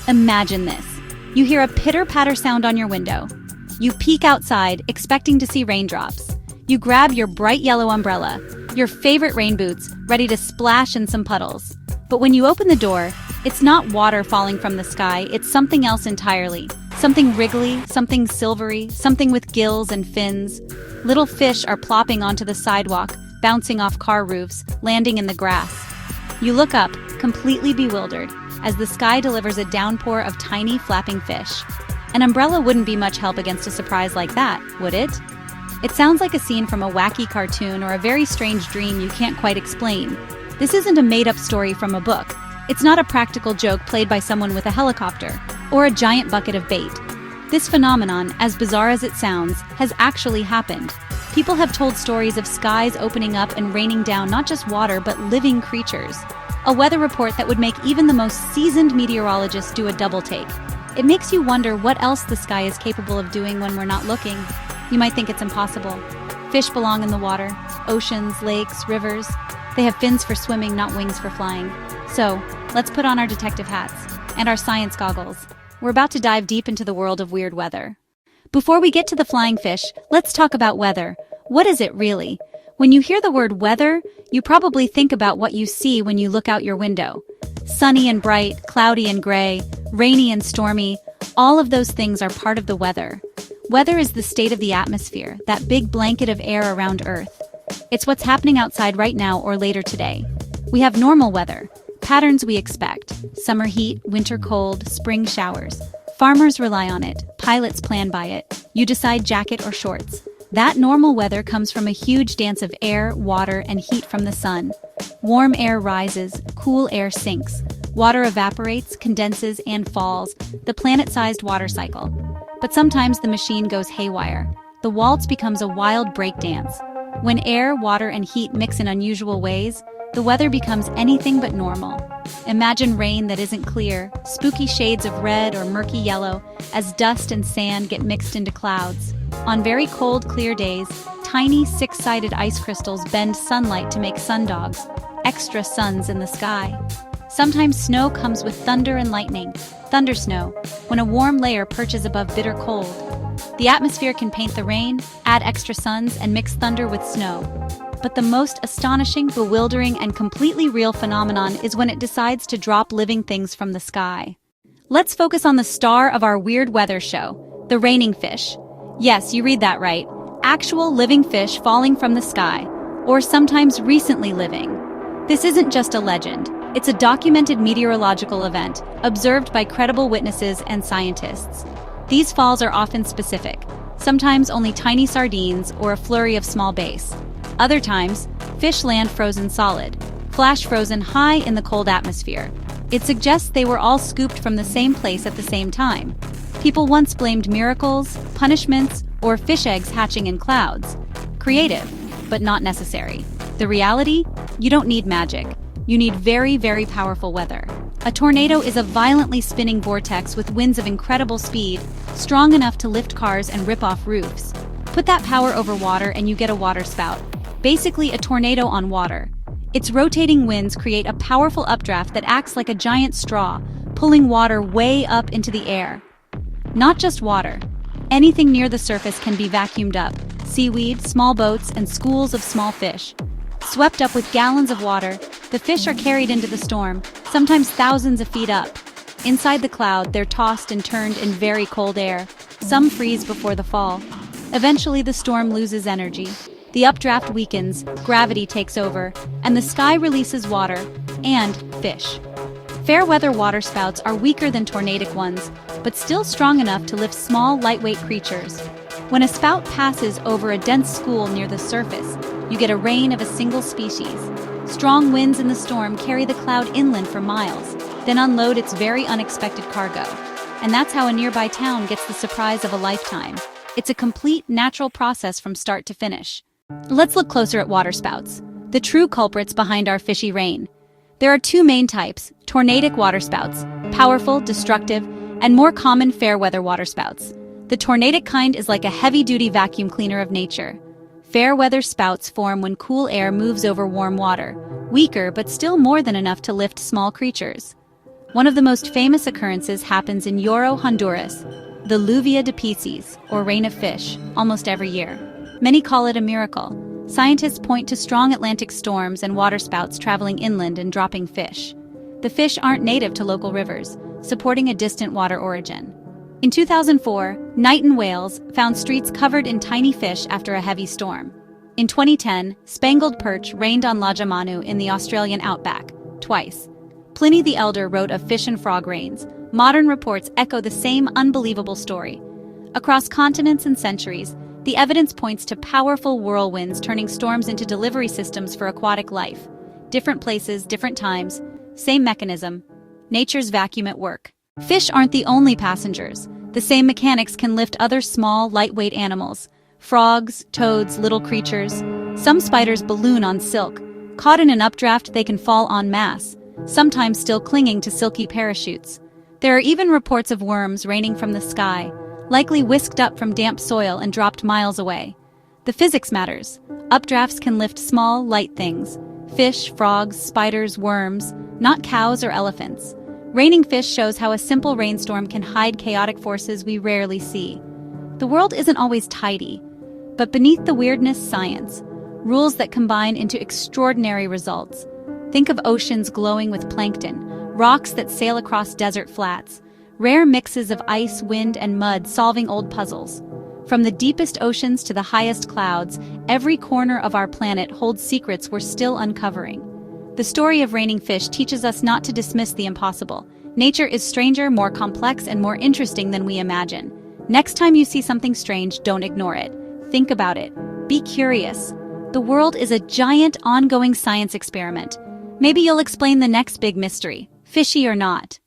Imagine this. You hear a pitter-patter sound on your window. You peek outside, expecting to see raindrops. You grab your bright yellow umbrella, your favorite rain boots, ready to splash in some puddles. But when you open the door, it's not water falling from the sky, it's something else entirely. Something wriggly, something silvery, something with gills and fins. Little fish are plopping onto the sidewalk, bouncing off car roofs, landing in the grass. You look up, completely bewildered, as the sky delivers a downpour of tiny, flapping fish. An umbrella wouldn't be much help against a surprise like that, would it? It sounds like a scene from a wacky cartoon or a very strange dream you can't quite explain. This isn't a made-up story from a book. It's not a practical joke played by someone with a helicopter or a giant bucket of bait. This phenomenon, as bizarre as it sounds, has actually happened. People have told stories of skies opening up and raining down not just water but living creatures. A weather report that would make even the most seasoned meteorologists do a double take. It makes you wonder what else the sky is capable of doing when we're not looking. You might think it's impossible. Fish belong in the water, oceans, lakes, rivers. They have fins for swimming, not wings for flying. So, let's put on our detective hats and our science goggles. We're about to dive deep into the world of weird weather. Before we get to the flying fish, let's talk about weather. What is it really? When you hear the word weather, you probably think about what you see when you look out your window. Sunny and bright, cloudy and gray, rainy and stormy, all of those things are part of the weather. Weather is the state of the atmosphere, that big blanket of air around Earth. It's what's happening outside right now or later today. We have normal weather, patterns we expect, summer heat, winter cold, spring showers. Farmers rely on it, pilots plan by it, you decide jacket or shorts. That normal weather comes from a huge dance of air, water, and heat from the sun. Warm air rises, cool air sinks. Water evaporates, condenses, and falls, the planet-sized water cycle. But sometimes the machine goes haywire. The waltz becomes a wild breakdance. When air, water, and heat mix in unusual ways, the weather becomes anything but normal. Imagine rain that isn't clear, spooky shades of red or murky yellow, as dust and sand get mixed into clouds. On very cold, clear days, tiny six-sided ice crystals bend sunlight to make sundogs, extra suns in the sky. Sometimes snow comes with thunder and lightning, thundersnow, when a warm layer perches above bitter cold. The atmosphere can paint the rain, add extra suns, and mix thunder with snow. But the most astonishing, bewildering, and completely real phenomenon is when it decides to drop living things from the sky. Let's focus on the star of our weird weather show, the raining fish. Yes, you read that right. Actual living fish falling from the sky, or sometimes recently living. This isn't just a legend. It's a documented meteorological event, observed by credible witnesses and scientists. These falls are often specific, sometimes only tiny sardines or a flurry of small bass. Other times, fish land frozen solid, flash frozen high in the cold atmosphere. It suggests they were all scooped from the same place at the same time. People once blamed miracles, punishments, or fish eggs hatching in clouds. Creative, but not necessary. The reality? You don't need magic. You need very, very powerful weather. A tornado is a violently spinning vortex with winds of incredible speed, strong enough to lift cars and rip off roofs. Put that power over water and you get a waterspout. Basically a tornado on water. Its rotating winds create a powerful updraft that acts like a giant straw, pulling water way up into the air. Not just water. Anything near the surface can be vacuumed up. Seaweed, small boats, and schools of small fish. Swept up with gallons of water, the fish are carried into the storm, sometimes thousands of feet up. Inside the cloud, they're tossed and turned in very cold air. Some freeze before the fall. Eventually, the storm loses energy. The updraft weakens, gravity takes over, and the sky releases water and fish. Fair weather waterspouts are weaker than tornadic ones, but still strong enough to lift small, lightweight creatures. When a spout passes over a dense school near the surface, you get a rain of a single species. Strong winds in the storm carry the cloud inland for miles, then unload its very unexpected cargo. And that's how a nearby town gets the surprise of a lifetime. It's a complete, natural process from start to finish. Let's look closer at waterspouts, the true culprits behind our fishy rain. There are two main types: tornadic waterspouts, powerful, destructive, and more common fair weather waterspouts. The tornadic kind is like a heavy-duty vacuum cleaner of nature. Fair weather spouts form when cool air moves over warm water, weaker but still more than enough to lift small creatures. One of the most famous occurrences happens in Yoro, Honduras, the Lluvia de Peces, or rain of fish, almost every year. Many call it a miracle. Scientists point to strong Atlantic storms and waterspouts traveling inland and dropping fish. The fish aren't native to local rivers, supporting a distant water origin. In 2004, Knight in Wales found streets covered in tiny fish after a heavy storm. In 2010, spangled perch rained on Lajamanu in the Australian outback, twice. Pliny the Elder wrote of fish and frog rains. Modern reports echo the same unbelievable story. Across continents and centuries, the evidence points to powerful whirlwinds turning storms into delivery systems for aquatic life. Different places, different times, same mechanism. Nature's vacuum at work. Fish aren't the only passengers. The same mechanics can lift other small, lightweight animals. Frogs, toads, little creatures. Some spiders balloon on silk. Caught in an updraft, they can fall en masse, sometimes still clinging to silky parachutes. There are even reports of worms raining from the sky, likely whisked up from damp soil and dropped miles away. The physics matters. Updrafts can lift small, light things. Fish, frogs, spiders, worms, not cows or elephants. Raining fish shows how a simple rainstorm can hide chaotic forces we rarely see. The world isn't always tidy, but beneath the weirdness, science. Rules that combine into extraordinary results. Think of oceans glowing with plankton, rocks that sail across desert flats, rare mixes of ice, wind, and mud solving old puzzles. From the deepest oceans to the highest clouds, every corner of our planet holds secrets we're still uncovering. The story of raining fish teaches us not to dismiss the impossible. Nature is stranger, more complex, and more interesting than we imagine. Next time you see something strange, don't ignore it. Think about it. Be curious. The world is a giant, ongoing science experiment. Maybe you'll explain the next big mystery, fishy or not.